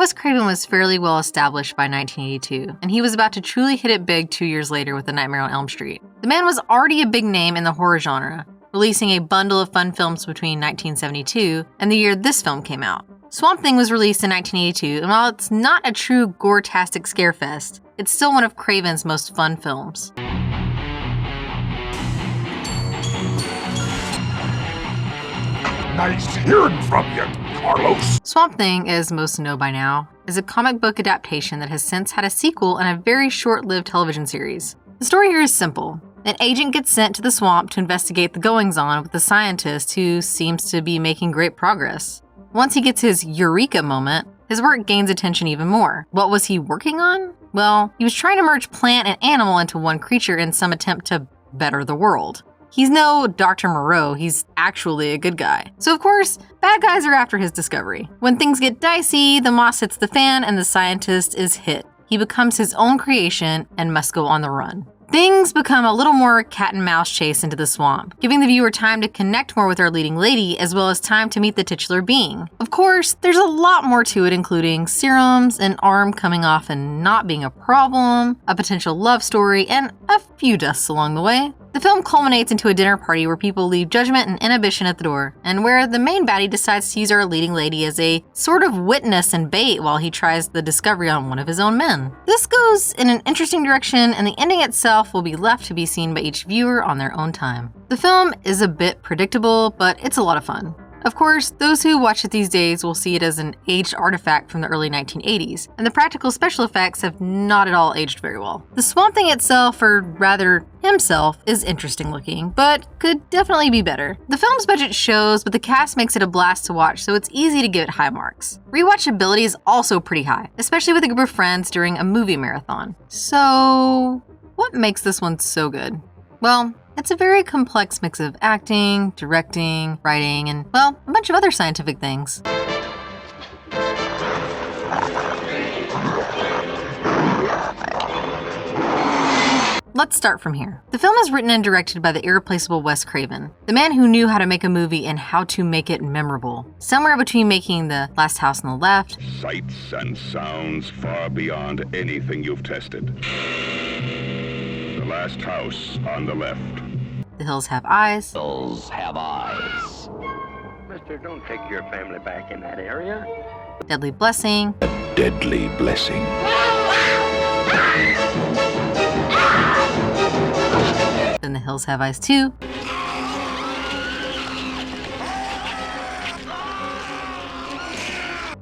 Wes Craven was fairly well established by 1982, and he was about to truly hit it big 2 years later with A Nightmare on Elm Street. The man was already a big name in the horror genre, releasing a bundle of fun films between 1972 and the year this film came out. Swamp Thing was released in 1982, and while it's not a true gore-tastic scarefest, it's still one of Craven's most fun films. Nice hearing from you, Carlos. Swamp Thing, as most know by now, is a comic book adaptation that has since had a sequel and a very short-lived television series. The story here is simple. An agent gets sent to the swamp to investigate the goings-on with a scientist who seems to be making great progress. Once he gets his eureka moment, his work gains attention even more. What was he working on? Well, he was trying to merge plant and animal into one creature in some attempt to better the world. He's no Dr. Moreau, he's actually a good guy. So of course, bad guys are after his discovery. When things get dicey, the moss hits the fan and the scientist is hit. He becomes his own creation and must go on the run. Things become a little more cat and mouse chase into the swamp, giving the viewer time to connect more with our leading lady as well as time to meet the titular being. Of course, there's a lot more to it, including serums, an arm coming off and not being a problem, a potential love story, and a few deaths along the way. The film culminates into a dinner party where people leave judgment and inhibition at the door, and where the main baddie decides to use our leading lady as a sort of witness and bait while he tries the discovery on one of his own men. This goes in an interesting direction, and the ending itself will be left to be seen by each viewer on their own time. The film is a bit predictable, but it's a lot of fun. Of course, those who watch it these days will see it as an aged artifact from the early 1980s, and the practical special effects have not at all aged very well. The Swamp Thing itself, or rather himself, is interesting looking, but could definitely be better. The film's budget shows, but the cast makes it a blast to watch, so it's easy to give it high marks. Rewatchability is also pretty high, especially with a group of friends during a movie marathon. So, what makes this one so good? Well, it's a very complex mix of acting, directing, writing, and, well, a bunch of other scientific things. Let's start from here. The film is written and directed by the irreplaceable Wes Craven, the man who knew how to make a movie and how to make it memorable. Somewhere between making The Last House on the Left, sights and sounds far beyond anything you've tested. The Last House on the Left. The Hills Have Eyes. Hills have eyes. Mister, don't take your family back in that area. Deadly Blessing. A deadly blessing. Then The Hills Have Eyes 2.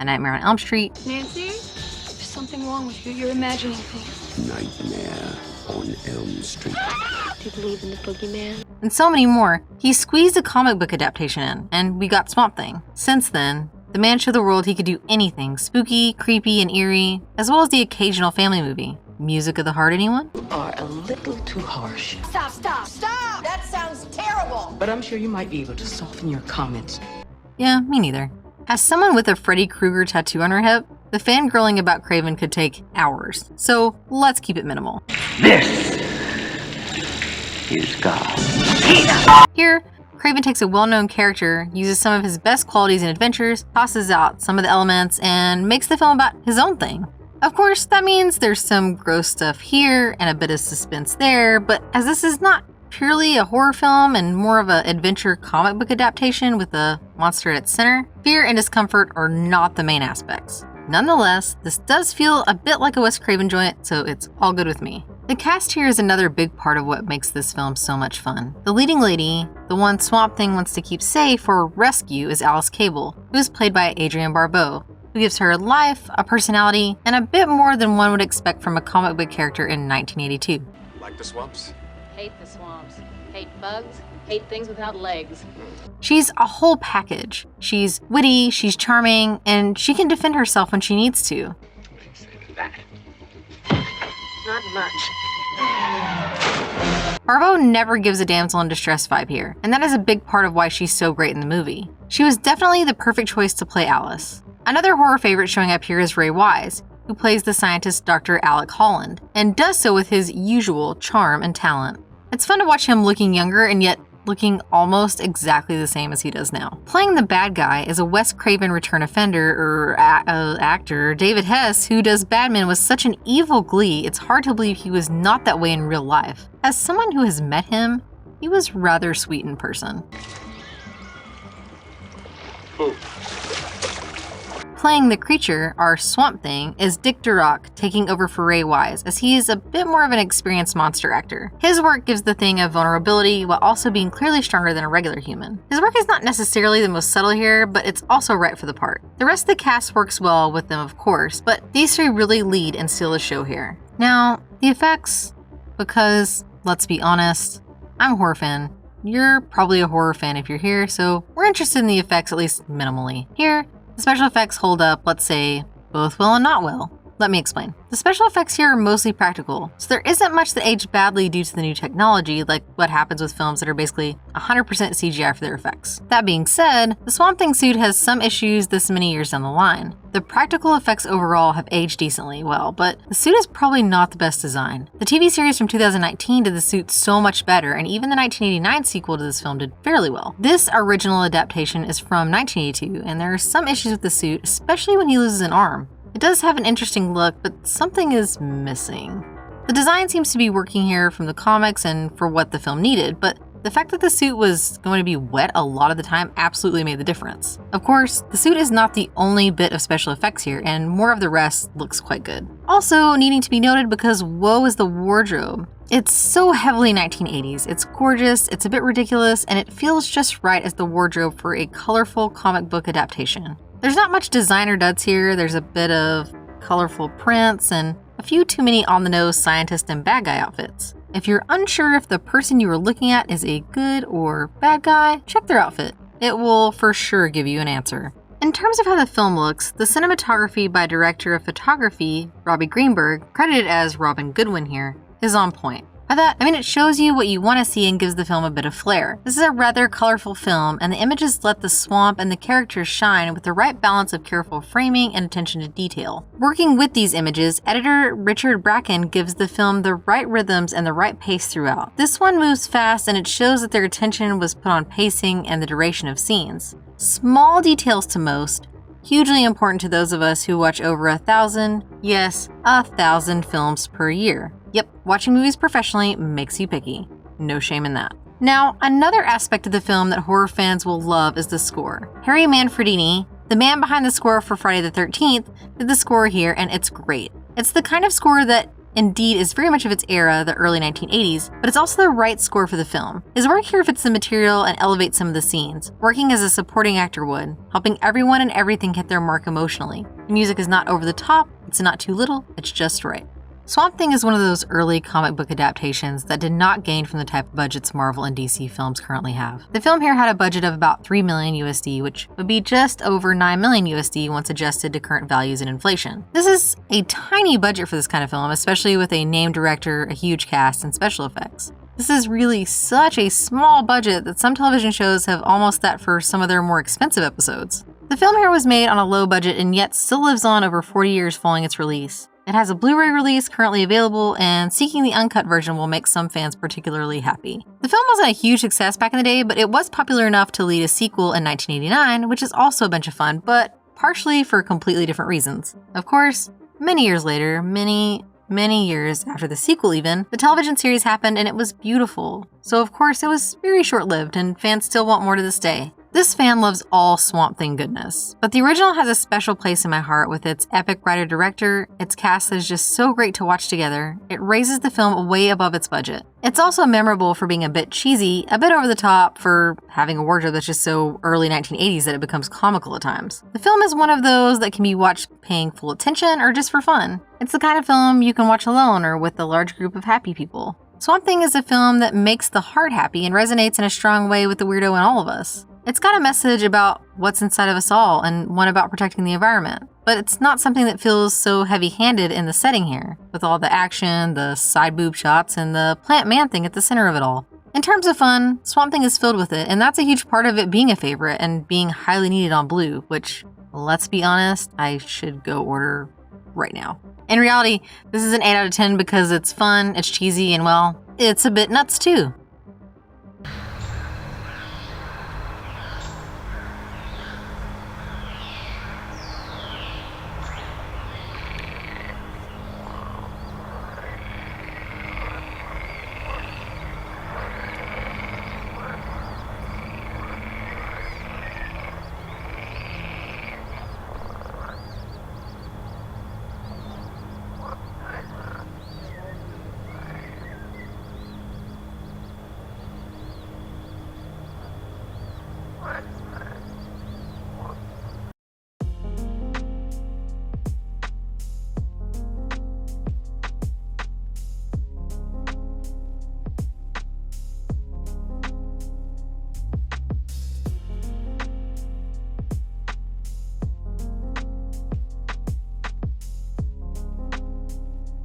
A Nightmare on Elm Street. Nancy? There's something wrong with you. You're imagining things. Nightmare on Elm Street. Do you believe in the boogeyman? And so many more. He squeezed a comic book adaptation in, and we got Swamp Thing. Since then, the man showed the world he could do anything spooky, creepy, and eerie, as well as the occasional family movie. Music of the heart, anyone? You are a little too harsh. Stop! That sounds terrible! But I'm sure you might be able to soften your comments. Yeah, me neither. As someone with a Freddy Krueger tattoo on her hip, the fangirling about Craven could take hours. So let's keep it minimal. This is God. Here, Craven takes a well-known character, uses some of his best qualities and adventures, tosses out some of the elements, and makes the film about his own thing. Of course, that means there's some gross stuff here and a bit of suspense there, but as this is not purely a horror film and more of an adventure comic book adaptation with a monster at its center, fear and discomfort are not the main aspects. Nonetheless, this does feel a bit like a Wes Craven joint, so it's all good with me. The cast here is another big part of what makes this film so much fun. The leading lady, the one Swamp Thing wants to keep safe or rescue, is Alice Cable, who is played by Adrienne Barbeau, who gives her life, a personality, and a bit more than one would expect from a comic book character in 1982. Like the swamps? Hate the swamps. Hate bugs. Hate things without legs. She's a whole package. She's witty, she's charming, and she can defend herself when she needs to. What do you say to that? Not much. Barbeau never gives a damsel in distress vibe here, and that is a big part of why she's so great in the movie. She was definitely the perfect choice to play Alice. Another horror favorite showing up here is Ray Wise, who plays the scientist Dr. Alec Holland, and does so with his usual charm and talent. It's fun to watch him looking younger and yet looking almost exactly the same as he does now. Playing the bad guy is a Wes Craven return offender or actor, David Hess, who does Batman with such an evil glee, it's hard to believe he was not that way in real life. As someone who has met him, he was rather sweet in person. Playing the creature, our Swamp Thing, is Dick Durock taking over for Ray Wise, as he is a bit more of an experienced monster actor. His work gives the Thing a vulnerability while also being clearly stronger than a regular human. His work is not necessarily the most subtle here, but it's also right for the part. The rest of the cast works well with them, of course, but these three really lead and steal the show here. Now, the effects, because, let's be honest, I'm a horror fan. You're probably a horror fan if you're here, so we're interested in the effects at least minimally. Here, the special effects hold up, let's say, both well and not well. Let me explain. The special effects here are mostly practical, so there isn't much that aged badly due to the new technology, like what happens with films that are basically 100% CGI for their effects. That being said, the Swamp Thing suit has some issues this many years down the line. The practical effects overall have aged decently well, but the suit is probably not the best design. The TV series from 2019 did the suit so much better, and even the 1989 sequel to this film did fairly well. This original adaptation is from 1982, and there are some issues with the suit, especially when he loses an arm. It does have an interesting look, but something is missing. The design seems to be working here from the comics and for what the film needed, but the fact that the suit was going to be wet a lot of the time absolutely made the difference. Of course, the suit is not the only bit of special effects here, and more of the rest looks quite good. Also needing to be noted because woe is the wardrobe. It's so heavily 1980s, it's gorgeous, it's a bit ridiculous, and it feels just right as the wardrobe for a colorful comic book adaptation. There's not much designer duds here, there's a bit of colorful prints and a few too many on-the-nose scientist and bad guy outfits. If you're unsure if the person you are looking at is a good or bad guy, check their outfit. It will for sure give you an answer. In terms of how the film looks, the cinematography by director of photography, Robbie Greenberg, credited as Robin Goodwin here, is on point. By that, I mean it shows you what you want to see and gives the film a bit of flair. This is a rather colorful film, and the images let the swamp and the characters shine with the right balance of careful framing and attention to detail. Working with these images, editor Richard Bracken gives the film the right rhythms and the right pace throughout. This one moves fast, and it shows that their attention was put on pacing and the duration of scenes. Small details to most, hugely important to those of us who watch over 1,000, yes, 1,000 films per year. Yep, watching movies professionally makes you picky. No shame in that. Now, another aspect of the film that horror fans will love is the score. Harry Manfredini, the man behind the score for Friday the 13th, did the score here, and it's great. It's the kind of score that indeed is very much of its era, the early 1980s, but it's also the right score for the film. His work here fits the material and elevates some of the scenes, working as a supporting actor would, helping everyone and everything hit their mark emotionally. The music is not over the top, it's not too little, it's just right. Swamp Thing is one of those early comic book adaptations that did not gain from the type of budgets Marvel and DC films currently have. The film here had a budget of about $3 million USD, which would be just over $9 million USD once adjusted to current values and inflation. This is a tiny budget for this kind of film, especially with a named director, a huge cast, and special effects. This is really such a small budget that some television shows have almost that for some of their more expensive episodes. The film here was made on a low budget and yet still lives on over 40 years following its release. It has a Blu-ray release currently available, and seeking the uncut version will make some fans particularly happy. The film wasn't a huge success back in the day, but it was popular enough to lead a sequel in 1989, which is also a bunch of fun, but partially for completely different reasons. Of course, many years later, many years after the sequel even, the television series happened and it was beautiful. So of course it was very short-lived, and fans still want more to this day. This fan loves all Swamp Thing goodness, but the original has a special place in my heart with its epic writer-director, its cast that is just so great to watch together. It raises the film way above its budget. It's also memorable for being a bit cheesy, a bit over the top, for having a wardrobe that's just so early 1980s that it becomes comical at times. The film is one of those that can be watched paying full attention or just for fun. It's the kind of film you can watch alone or with a large group of happy people. Swamp Thing is a film that makes the heart happy and resonates in a strong way with the weirdo in all of us. It's got a message about what's inside of us all and one about protecting the environment, but it's not something that feels so heavy-handed in the setting here, with all the action, the side boob shots, and the plant man thing at the center of it all. In terms of fun, Swamp Thing is filled with it, and that's a huge part of it being a favorite and being highly needed on Blue, which, let's be honest, I should go order right now. In reality, this is an 8 out of 10 because it's fun, it's cheesy, and well, it's a bit nuts too.